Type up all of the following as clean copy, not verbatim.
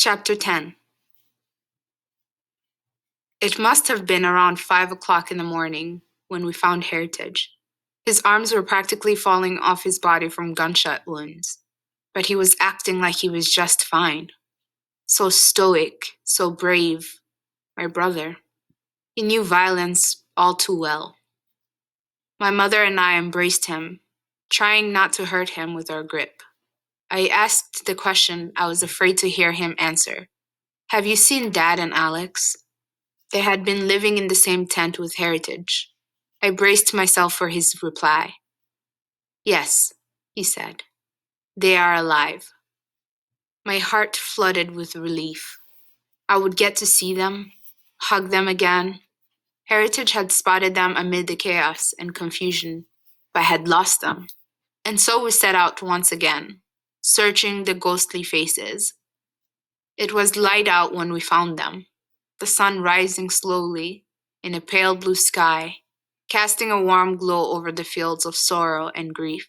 Chapter 10. It must have been around 5 o'clock in the morning when we found Heritage. His arms were practically falling off his body from gunshot wounds, but he was acting like he was just fine. So stoic, so brave. My brother. He knew violence all too well. My mother and I embraced him, trying not to hurt him with our grip. I asked the question I was afraid to hear him answer. Have you seen Dad and Alex? They had been living in the same tent with Heritage. I braced myself for his reply. Yes, he said. They are alive. My heart flooded with relief. I would get to see them, hug them again. Heritage had spotted them amid the chaos and confusion, but had lost them. And so we set out once again, searching the ghostly faces. It was light out when we found them, the sun rising slowly in a pale blue sky, casting a warm glow over the fields of sorrow and grief.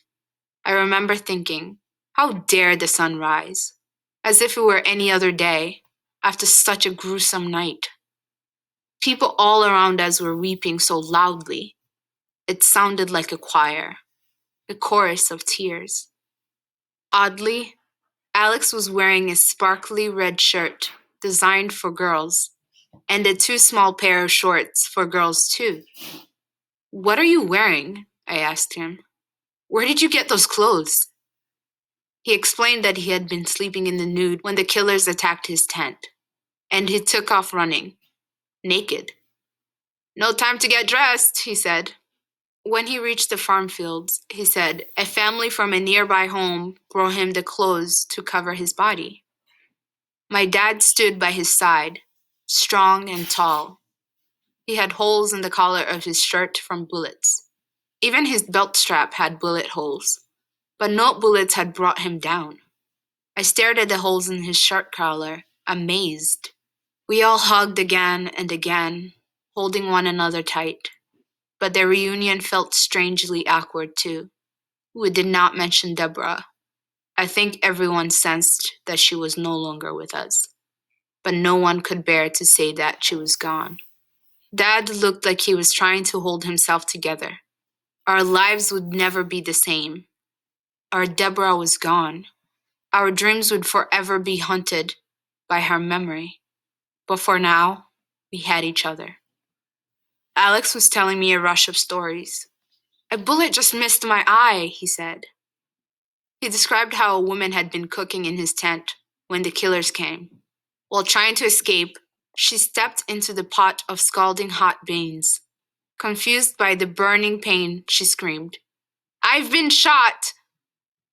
I remember thinking, how dare the sun rise? As if it were any other day, after such a gruesome night. People all around us were weeping so loudly. It sounded like a choir, a chorus of tears. Oddly, Alex was wearing a sparkly red shirt designed for girls, and a too small pair of shorts for girls too. What are you wearing? I asked him. Where did you get those clothes? He explained that he had been sleeping in the nude when the killers attacked his tent, and he took off running, naked. No time to get dressed, he said. When he reached the farm fields, he said a family from a nearby home brought him the clothes to cover his body. My dad stood by his side, strong and tall. He had holes in the collar of his shirt from bullets. Even his belt strap had bullet holes, but no bullets had brought him down. I stared at the holes in his shirt collar, amazed. We all hugged again and again, holding one another tight. But the reunion felt strangely awkward too. We did not mention Deborah. I think everyone sensed that she was no longer with us, but no one could bear to say that she was gone. Dad looked like he was trying to hold himself together. Our lives would never be the same. Our Deborah was gone. Our dreams would forever be haunted by her memory. But for now, we had each other. Alex was telling me a rush of stories. A bullet just missed my eye, he said. He described how a woman had been cooking in his tent when the killers came. While trying to escape, she stepped into the pot of scalding hot beans. Confused by the burning pain, she screamed, I've been shot!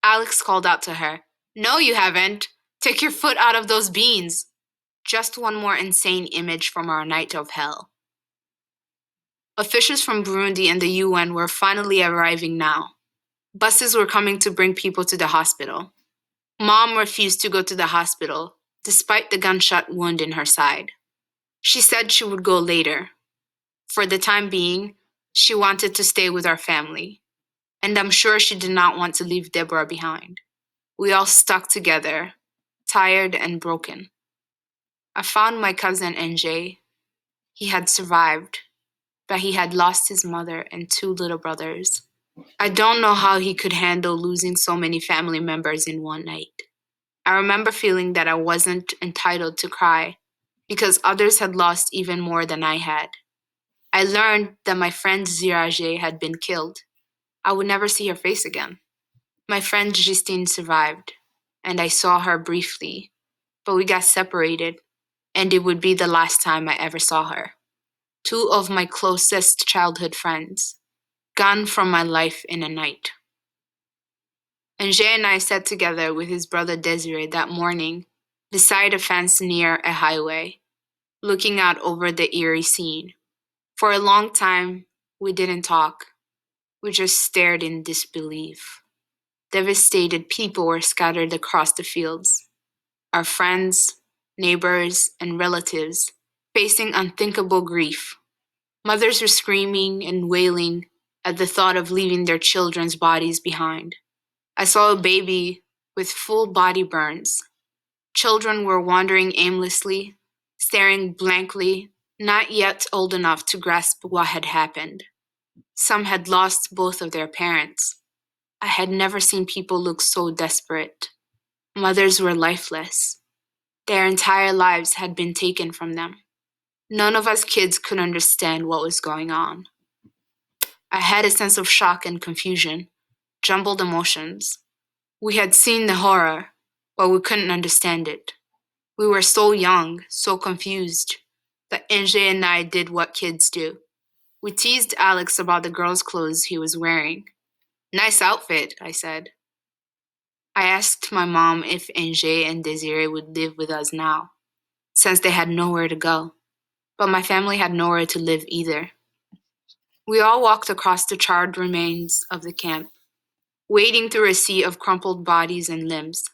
Alex called out to her, No, you haven't. Take your foot out of those beans. Just one more insane image from our night of hell. Officials from Burundi and the UN were finally arriving now. Buses were coming to bring people to the hospital. Mom refused to go to the hospital, despite the gunshot wound in her side. She said she would go later. For the time being, she wanted to stay with our family. And I'm sure she did not want to leave Deborah behind. We all stuck together, tired and broken. I found my cousin NJ. He had survived, but he had lost his mother and 2 little brothers. I don't know how he could handle losing so many family members in one night. I remember feeling that I wasn't entitled to cry because others had lost even more than I had. I learned that my friend Zirage had been killed. I would never see her face again. My friend Justine survived, and I saw her briefly, but we got separated, and it would be the last time I ever saw her. 2 of my closest childhood friends, gone from my life in a night. Angé and I sat together with his brother Desiree that morning, beside a fence near a highway, looking out over the eerie scene. For a long time, we didn't talk. We just stared in disbelief. Devastated people were scattered across the fields. Our friends, neighbors, and relatives facing unthinkable grief. Mothers were screaming and wailing at the thought of leaving their children's bodies behind. I saw a baby with full body burns. Children were wandering aimlessly, staring blankly, not yet old enough to grasp what had happened. Some had lost both of their parents. I had never seen people look so desperate. Mothers were lifeless. Their entire lives had been taken from them. None of us kids could understand what was going on. I had a sense of shock and confusion, jumbled emotions. We had seen the horror, but we couldn't understand it. We were so young, so confused, that NJ and I did what kids do. We teased Alex about the girl's clothes he was wearing. Nice outfit, I said. I asked my mom if NJ and Desiree would live with us now, since they had nowhere to go. But my family had nowhere to live either. We all walked across the charred remains of the camp, wading through a sea of crumpled bodies and limbs.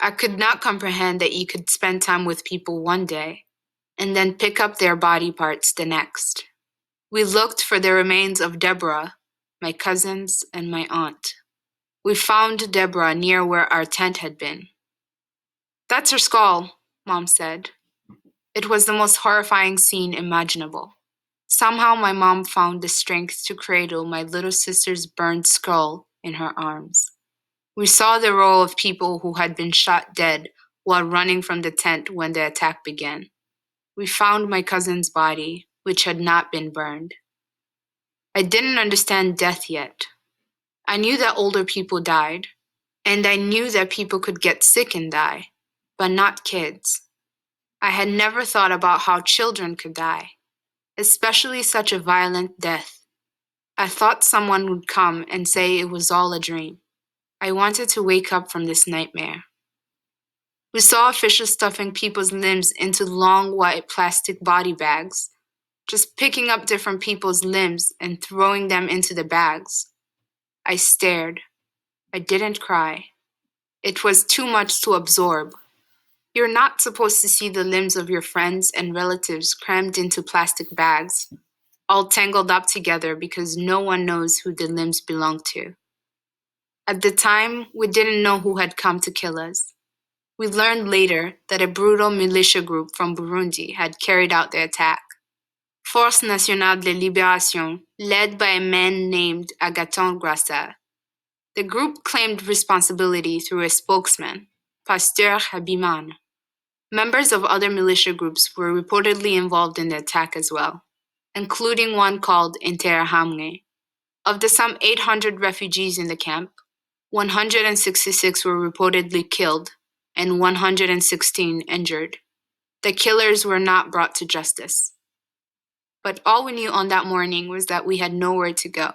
I could not comprehend that you could spend time with people one day and then pick up their body parts the next. We looked for the remains of Deborah, my cousins, and my aunt. We found Deborah near where our tent had been. That's her skull, Mom said. It was the most horrifying scene imaginable. Somehow my mom found the strength to cradle my little sister's burned skull in her arms. We saw the row of people who had been shot dead while running from the tent when the attack began. We found my cousin's body, which had not been burned. I didn't understand death yet. I knew that older people died, and I knew that people could get sick and die, but not kids. I had never thought about how children could die, especially such a violent death. I thought someone would come and say it was all a dream. I wanted to wake up from this nightmare. We saw officials stuffing people's limbs into long white plastic body bags, just picking up different people's limbs and throwing them into the bags. I stared. I didn't cry. It was too much to absorb. You're not supposed to see the limbs of your friends and relatives crammed into plastic bags, all tangled up together because no one knows who the limbs belong to. At the time, we didn't know who had come to kill us. We learned later that a brutal militia group from Burundi had carried out the attack. Force Nationale de Libération, led by a man named Agathon Grassa. The group claimed responsibility through a spokesman, Pasteur Habimana. Members of other militia groups were reportedly involved in the attack as well, including one called Interahamwe. Of the some 800 refugees in the camp, 166 were reportedly killed and 116 injured. The killers were not brought to justice. But all we knew on that morning was that we had nowhere to go.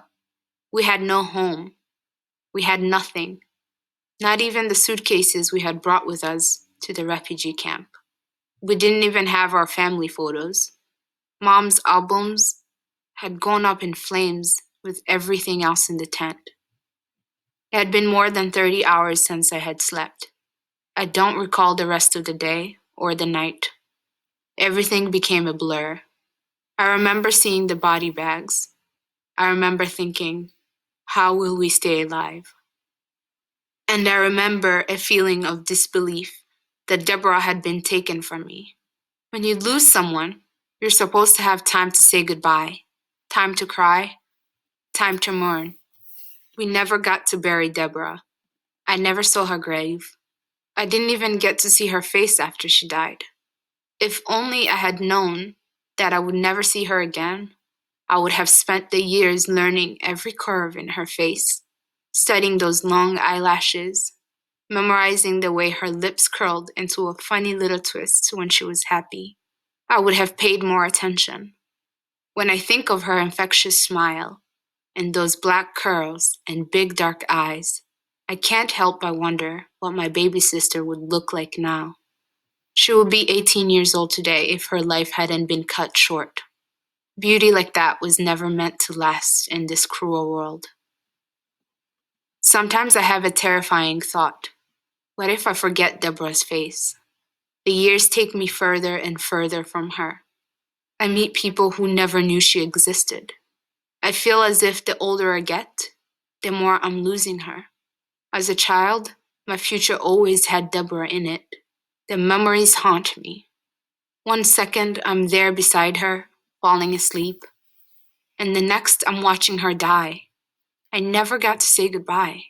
We had no home. We had nothing, not even the suitcases we had brought with us to the refugee camp. We didn't even have our family photos. Mom's albums had gone up in flames with everything else in the tent. It had been more than 30 hours since I had slept. I don't recall the rest of the day or the night. Everything became a blur. I remember seeing the body bags. I remember thinking, how will we stay alive? And I remember a feeling of disbelief that Deborah had been taken from me. When you lose someone, you're supposed to have time to say goodbye, time to cry, time to mourn. We never got to bury Deborah. I never saw her grave. I didn't even get to see her face after she died. If only I had known that I would never see her again, I would have spent the years learning every curve in her face, studying those long eyelashes, memorizing the way her lips curled into a funny little twist when she was happy. I would have paid more attention. When I think of her infectious smile and those black curls and big dark eyes, I can't help but wonder what my baby sister would look like now. She would be 18 years old today if her life hadn't been cut short. Beauty like that was never meant to last in this cruel world. Sometimes I have a terrifying thought. What if I forget Deborah's face? The years take me further and further from her. I meet people who never knew she existed. I feel as if the older I get, the more I'm losing her. As a child, my future always had Deborah in it. The memories haunt me. One second, I'm there beside her, falling asleep, and the next, I'm watching her die. I never got to say goodbye.